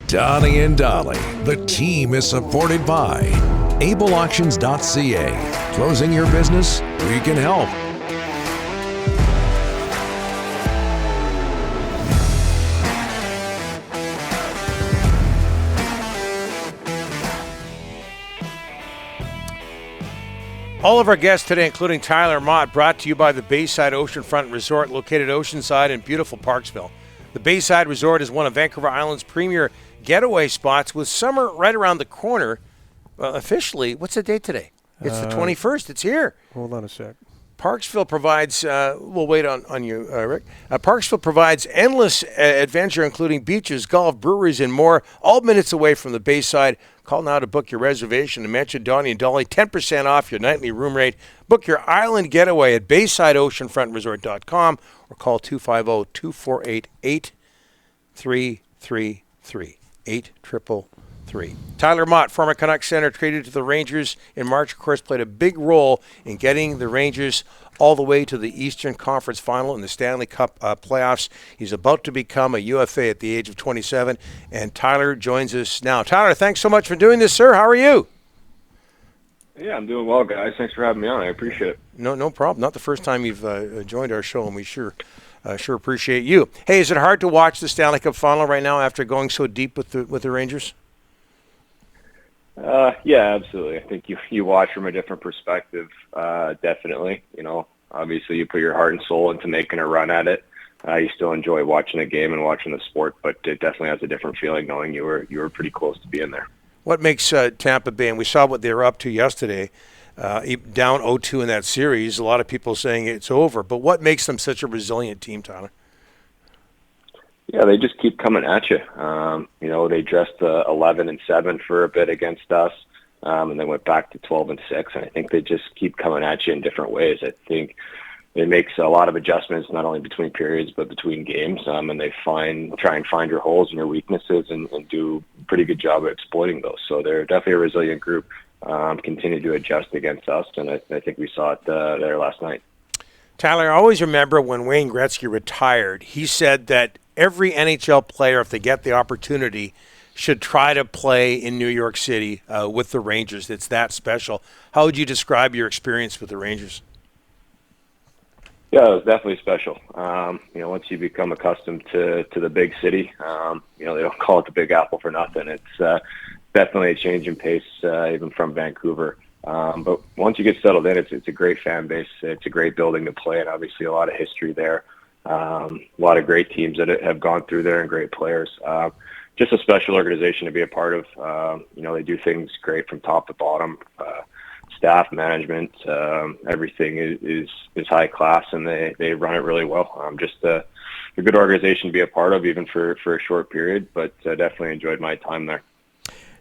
Donnie and Dolly, the team is supported by ableauctions.ca. Closing your business? We can help. All of our guests today, including Tyler Motte, brought to you by the Bayside Oceanfront Resort, located oceanside in beautiful Parksville. The Bayside Resort is one of Vancouver Island's premier getaway spots, with summer right around the corner. Well, officially, what's the date today? It's the 21st. It's here. Hold on a sec. Parksville provides, we'll wait on you, Rick. Parksville provides endless adventure, including beaches, golf, breweries, and more, all minutes away from the Bayside. Call now to book your reservation and mention Donnie and Dolly, 10% off your nightly room rate. Book your island getaway at BaysideOceanFrontResort.com or call 250-248-8333. 833. Tyler Motte, former Canucks center, traded to the Rangers in March, of course, played a big role in getting the Rangers all the way to the Eastern Conference Final in the Stanley Cup playoffs. He's about to become a UFA at the age of 27, and Tyler joins us now. Tyler, thanks so much for doing this, sir. How are you? Yeah, I'm doing well, guys. Thanks for having me on. I appreciate it. No problem. Not the first time you've joined our show, and we sure appreciate you. Hey, is it hard to watch the Stanley Cup Final right now after going so deep with the Rangers? Yeah, absolutely. I think you watch from a different perspective, definitely. You know, obviously you put your heart and soul into making a run at it. You still enjoy watching the game and watching the sport, but it definitely has a different feeling knowing you were pretty close to being there. What makes Tampa Bay, and we saw what they were up to yesterday, down 0-2 in that series, a lot of people saying it's over, but what makes them such a resilient team, Tyler? Yeah, they just keep coming at you. You know, they dressed 11-7 for a bit against us, and then went back to 12-6. And I think they just keep coming at you in different ways. I think it makes a lot of adjustments, not only between periods but between games, and they try and find your holes and your weaknesses, and do a pretty good job of exploiting those. So they're definitely a resilient group. Continue to adjust against us, and I think we saw it there last night. Tyler, I always remember when Wayne Gretzky retired, he said that every NHL player, if they get the opportunity, should try to play in New York City with the Rangers. It's that special. How would you describe your experience with the Rangers? Yeah, it was definitely special. You know, once you become accustomed to the big city, you know, they don't call it the Big Apple for nothing. It's definitely a change in pace, even from Vancouver. But once you get settled in, it's a great fan base. It's a great building to play, and obviously a lot of history there. A lot of great teams that have gone through there, and great players. Just a special organization to be a part of. You know, they do things great from top to bottom. Staff, management, everything is high class, and they run it really well. Just a good organization to be a part of, even for a short period, but definitely enjoyed my time there.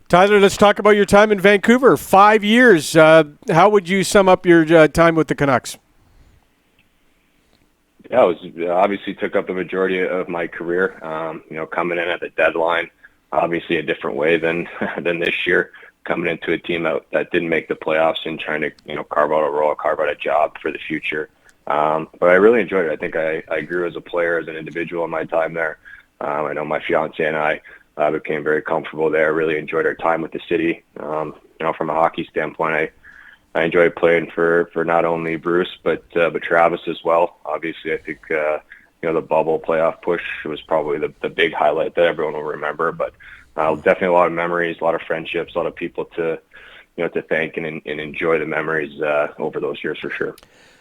Tyler, let's talk about your time in Vancouver. 5 years. How would you sum up your time with the Canucks? Yeah, it was obviously took up the majority of my career. You know, coming in at the deadline, obviously a different way than this year. Coming into a team that didn't make the playoffs and trying to, you know, carve out a role, carve out a job for the future. But I really enjoyed it. I think I grew as a player, as an individual in my time there. I know my fiance and I became very comfortable there. Really enjoyed our time with the city. You know, from a hockey standpoint, I enjoyed playing for not only Bruce but Travis as well. Obviously, I think you know, the bubble playoff push was probably the big highlight that everyone will remember. But definitely a lot of memories, a lot of friendships, a lot of people to thank and enjoy the memories over those years for sure.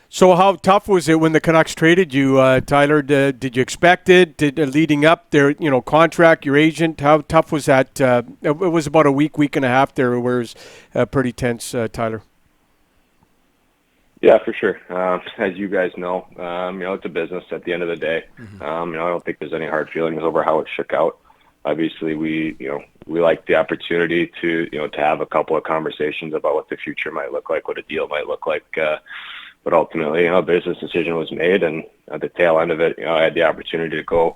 So how tough was it when the Canucks traded you, Tyler? Did you expect it? Leading up their contract, your agent, how tough was that? It was about a week and a half there, where it was pretty tense, Tyler. Yeah, for sure. As you guys know, you know, it's a business at the end of the day. Mm-hmm. You know, I don't think there's any hard feelings over how it shook out. Obviously, we like the opportunity to have a couple of conversations about what the future might look like, what a deal might look like. But ultimately, a business decision was made, and at the tail end of it, I had the opportunity to go,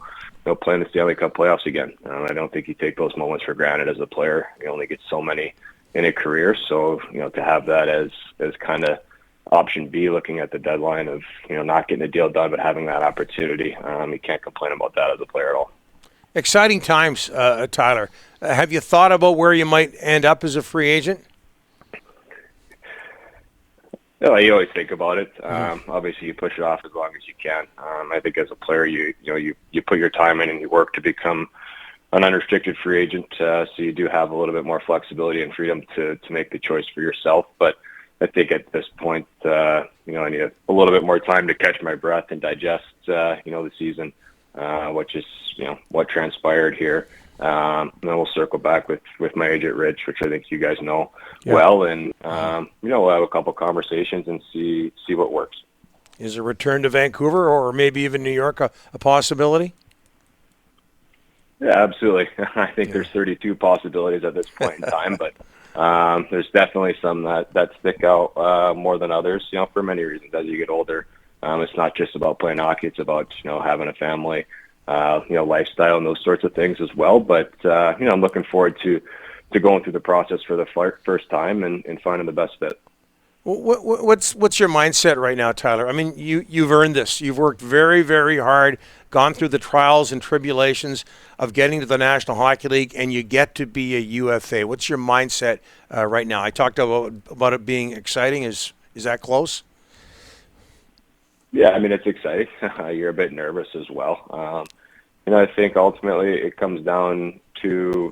play in the Stanley Cup playoffs again. I don't think you take those moments for granted as a player. You only get so many in a career, so to have that as kind of option B, looking at the deadline of not getting the deal done, but having that opportunity, you can't complain about that as a player at all. Exciting times, Tyler. Have you thought about where you might end up as a free agent? No, you always think about it. Obviously, you push it off as long as you can. I think as a player, you put your time in and you work to become an unrestricted free agent, so you do have a little bit more flexibility and freedom to make the choice for yourself. But I think at this point, I need a little bit more time to catch my breath and digest, the season, what transpired here. And then we'll circle back with my agent, Rich, which I think you guys know well. And, we'll have a couple conversations and see what works. Is a return to Vancouver or maybe even New York a possibility? Yeah, absolutely. I think there's 32 possibilities at this point in time, but there's definitely some that stick out more than others, for many reasons. As you get older, it's not just about playing hockey. It's about, having a family, lifestyle and those sorts of things as well. But, I'm looking forward to going through the process for the first time and finding the best fit. What's your mindset right now, Tyler? I mean, you've earned this. You've worked very, very hard, gone through the trials and tribulations of getting to the National Hockey League, and you get to be a UFA. What's your mindset right now? I talked about it being exciting. Is that close? Yeah, I mean, it's exciting. You're a bit nervous as well. I think ultimately it comes down to,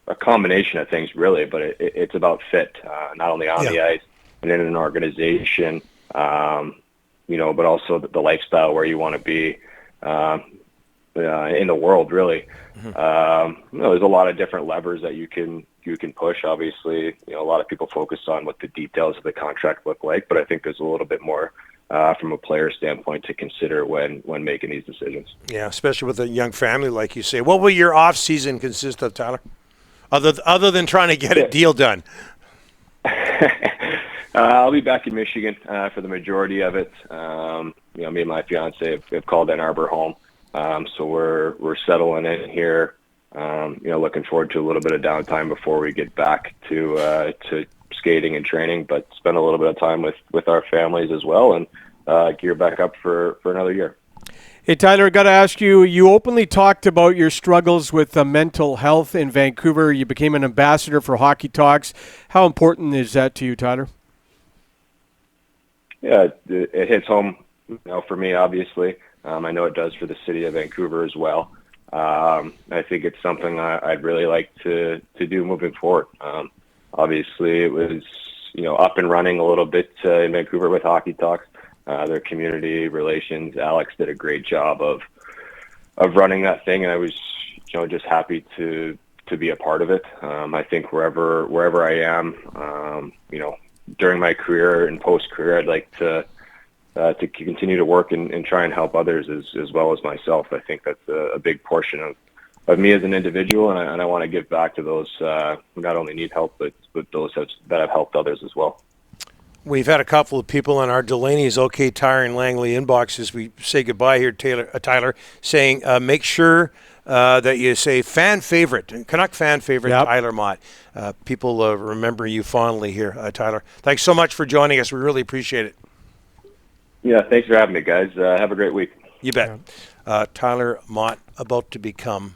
a combination of things, really, but it's about fit, not only on the ice and in an organization, but also the lifestyle where you want to be in the world, really. There's a lot of different levers that you can push. Obviously, a lot of people focus on what the details of the contract look like, but I think there's a little bit more from a player standpoint to consider when making these decisions. Yeah, especially with a young family, like you say. What will your off season consist of, Tyler? Other than trying to get a deal done. I'll be back in Michigan for the majority of it. Me and my fiance have called Ann Arbor home, so we're settling in here. Looking forward to a little bit of downtime before we get back to skating and training, but spend a little bit of time with our families as well, and gear back up for another year. Hey, Tyler, I got to ask you, you openly talked about your struggles with mental health in Vancouver. You became an ambassador for Hockey Talks. How important is that to you, Tyler? Yeah, it hits home, for me, obviously. I know it does for the city of Vancouver as well. I think it's something I'd really like to do moving forward. Obviously, it was, up and running a little bit in Vancouver with Hockey Talks. Their community relations. Alex did a great job of running that thing, and I was, just happy to be a part of it. I think wherever I am, during my career and post-career, I'd like to continue to work and try and help others as well as myself. I think that's a big portion of me as an individual, and I want to give back to those who not only need help, but those that have helped others as well. We've had a couple of people in our Delaney's OK Tire and Langley inboxes. We say goodbye here, Tyler, saying make sure that you say fan favorite, Canuck fan favorite, Tyler Motte. People remember you fondly here, Tyler. Thanks so much for joining us. We really appreciate it. Yeah, thanks for having me, guys. Have a great week. You bet. Tyler Motte about to become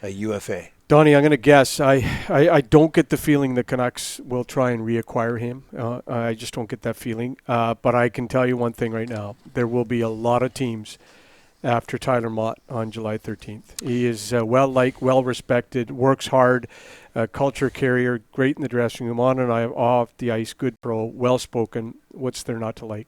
a UFA. Donnie, I'm going to guess. I don't get the feeling the Canucks will try and reacquire him. I just don't get that feeling. But I can tell you one thing right now. There will be a lot of teams after Tyler Motte on July 13th. He is well-liked, well-respected, works hard, culture carrier, great in the dressing room, on and off the ice, good pro, well-spoken. What's there not to like?